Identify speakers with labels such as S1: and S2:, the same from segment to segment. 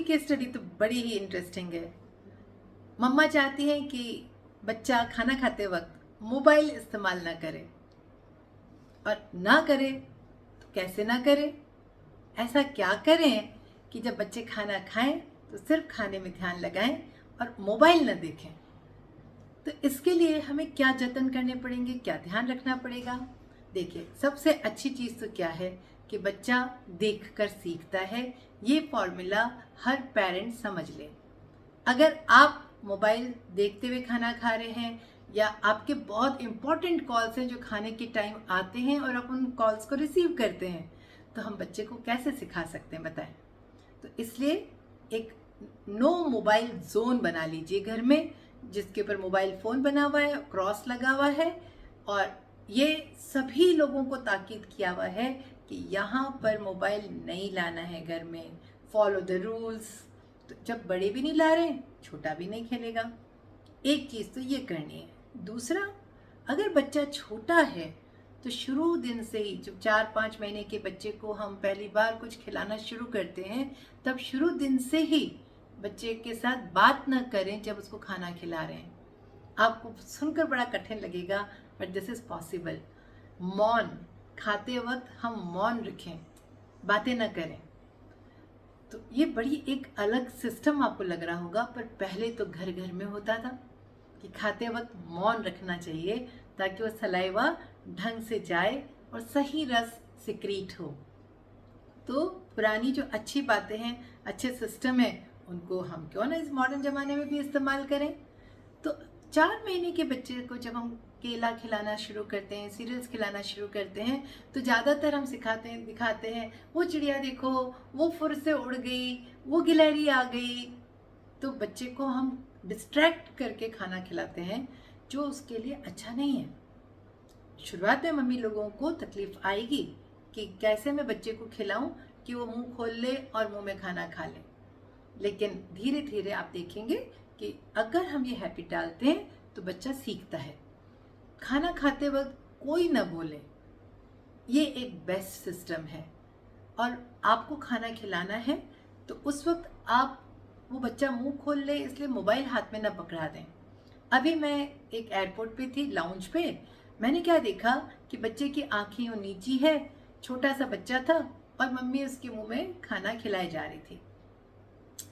S1: Case study तो बड़ी ही interesting है। मम्मा चाहती हैं कि बच्चा खाना खाते वक्त मोबाइल इस्तेमाल ना करे, और ना करे तो कैसे ना करे, ऐसा क्या करें कि जब बच्चे खाना खाएं तो सिर्फ खाने में ध्यान लगाएं और मोबाइल ना देखें। तो इसके लिए हमें क्या जतन करने पड़ेंगे, क्या ध्यान रखना पड़ेगा? देखिए, सबसे अच्छी चीज़ तो क्या है कि बच्चा देखकर सीखता है। ये फॉर्मूला हर पेरेंट समझ ले। अगर आप मोबाइल देखते हुए खाना खा रहे हैं, या आपके बहुत इंपॉर्टेंट कॉल्स हैं जो खाने के टाइम आते हैं और आप उन कॉल्स को रिसीव करते हैं, तो हम बच्चे को कैसे सिखा सकते हैं बताएं? तो इसलिए एक नो मोबाइल जोन बना लीजिए घर में, जिसके ऊपर मोबाइल फ़ोन बना हुआ है, क्रॉस लगा हुआ है, और ये सभी लोगों को ताकीद किया हुआ है कि यहाँ पर मोबाइल नहीं लाना है घर में। Follow the rules. तो जब बड़े भी नहीं ला रहे, छोटा भी नहीं खेलेगा। एक चीज़ तो ये करनी है। दूसरा, अगर बच्चा छोटा है तो शुरू दिन से ही, जब 4-5 महीने के बच्चे को हम पहली बार कुछ खिलाना शुरू करते हैं, तब शुरू दिन से ही बच्चे के साथ बात ना करें जब उसको खाना खिला रहे हैं। आपको सुनकर बड़ा कठिन लगेगा, बट दिस इज़ पॉसिबल। मौन, खाते वक्त हम मौन रखें, बातें ना करें। तो ये बड़ी एक अलग सिस्टम आपको लग रहा होगा, पर पहले तो घर घर में होता था कि खाते वक्त मौन रखना चाहिए ताकि वो सलाइवा ढंग से जाए और सही रस सिक्रीट हो। तो पुरानी जो अच्छी बातें हैं, अच्छे सिस्टम है, उनको हम क्यों ना इस मॉडर्न ज़माने में भी इस्तेमाल करें। तो 4 महीने के बच्चे को जब हम केला खिलाना शुरू करते हैं, सीरियल्स खिलाना शुरू करते हैं, तो ज़्यादातर हम दिखाते हैं वो चिड़िया देखो, वो फुर से उड़ गई, वो गिलहरी आ गई। तो बच्चे को हम डिस्ट्रैक्ट करके खाना खिलाते हैं, जो उसके लिए अच्छा नहीं है। शुरुआत में मम्मी लोगों को तकलीफ आएगी कि कैसे मैं बच्चे को खिलाऊं कि वो मुंह खोल ले और मुंह में खाना खा ले, लेकिन धीरे धीरे आप देखेंगे कि अगर हम ये हैबिट डालते हैं तो बच्चा सीखता है। खाना खाते वक्त कोई ना बोले, ये एक बेस्ट सिस्टम है। और आपको खाना खिलाना है तो उस वक्त आप, वो बच्चा मुंह खोल ले इसलिए मोबाइल हाथ में ना पकड़ा दें। अभी मैं एक एयरपोर्ट पे थी, लाउंज पे, मैंने क्या देखा कि बच्चे की आंखें यूं नीची है, छोटा सा बच्चा था और मम्मी उसके मुंह में खाना खिलाई जा रही थी।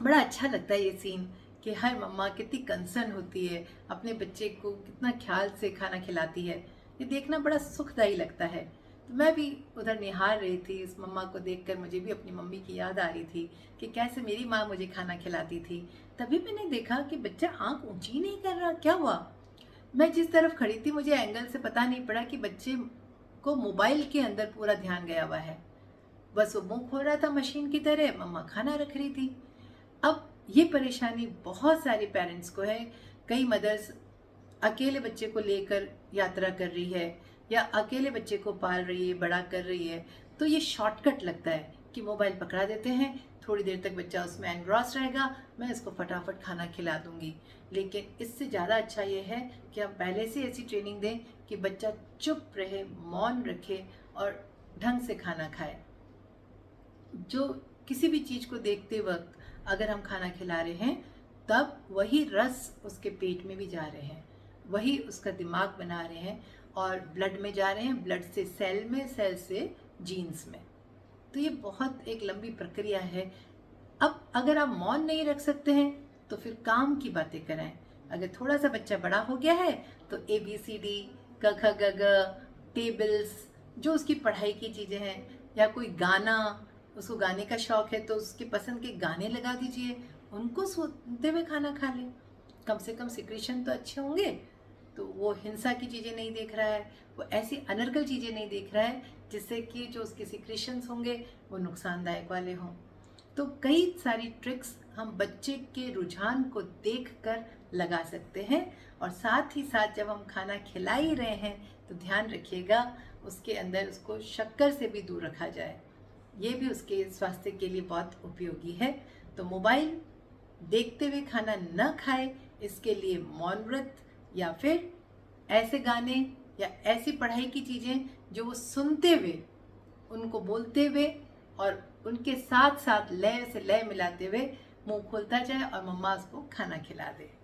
S1: बड़ा अच्छा लगता है ये सीन कि हर मम्मा कितनी कंसर्न होती है, अपने बच्चे को कितना ख्याल से खाना खिलाती है। ये देखना बड़ा सुखदायी लगता है। तो मैं भी उधर निहार रही थी, इस मम्मा को देखकर मुझे भी अपनी मम्मी की याद आ रही थी कि कैसे मेरी माँ मुझे खाना खिलाती थी। तभी मैंने देखा कि बच्चा आंख ऊंची नहीं कर रहा। क्या हुआ? मैं जिस तरफ खड़ी थी मुझे एंगल से पता नहीं पड़ा कि बच्चे को मोबाइल के अंदर पूरा ध्यान गया हुआ है। बस वो मुंह खोल रहा था मशीन की तरह, मम्मा खाना रख रही थी। अब ये परेशानी बहुत सारे पेरेंट्स को है। कई मदर्स अकेले बच्चे को लेकर यात्रा कर रही है, या अकेले बच्चे को पाल रही है, बड़ा कर रही है, तो ये शॉर्टकट लगता है कि मोबाइल पकड़ा देते हैं, थोड़ी देर तक बच्चा उसमें एनग्रॉस रहेगा, मैं इसको फटाफट खाना खिला दूंगी। लेकिन इससे ज़्यादा अच्छा ये है कि हम पहले से ऐसी ट्रेनिंग दें कि बच्चा चुप रहे, मौन रखे और ढंग से खाना खाए। जो किसी भी चीज़ को देखते वक्त अगर हम खाना खिला रहे हैं, तब वही रस उसके पेट में भी जा रहे हैं, वही उसका दिमाग बना रहे हैं और ब्लड में जा रहे हैं, ब्लड से सेल में, सेल से जीन्स में। तो ये बहुत एक लंबी प्रक्रिया है। अब अगर आप मौन नहीं रख सकते हैं तो फिर काम की बातें कराएं। अगर थोड़ा सा बच्चा बड़ा हो गया है तो ABCD, क ख ग घ, टेबल्स, जो उसकी पढ़ाई की चीज़ें हैं, या कोई गाना, उसको गाने का शौक है तो उसके पसंद के गाने लगा दीजिए, उनको सुनते हुए खाना खा ले। कम से कम सिक्रेशन तो अच्छे होंगे। तो वो हिंसा की चीज़ें नहीं देख रहा है, वो ऐसी अनर्गल चीज़ें नहीं देख रहा है जिससे कि जो उसके सिक्रेशंस होंगे वो नुकसानदायक वाले हों। तो कई सारी ट्रिक्स हम बच्चे के रुझान को देखकर लगा सकते हैं। और साथ ही साथ जब हम खाना खिला ही रहे हैं तो ध्यान रखिएगा उसके अंदर उसको शक्कर से भी दूर रखा जाए, ये भी उसके स्वास्थ्य के लिए बहुत उपयोगी है। तो मोबाइल देखते हुए खाना न खाए, इसके लिए मौन व्रत, या फिर ऐसे गाने या ऐसी पढ़ाई की चीज़ें जो वो सुनते हुए, उनको बोलते हुए और उनके साथ साथ लय से लय मिलाते हुए मुंह खोलता जाए और मम्मा उसको खाना खिला दे।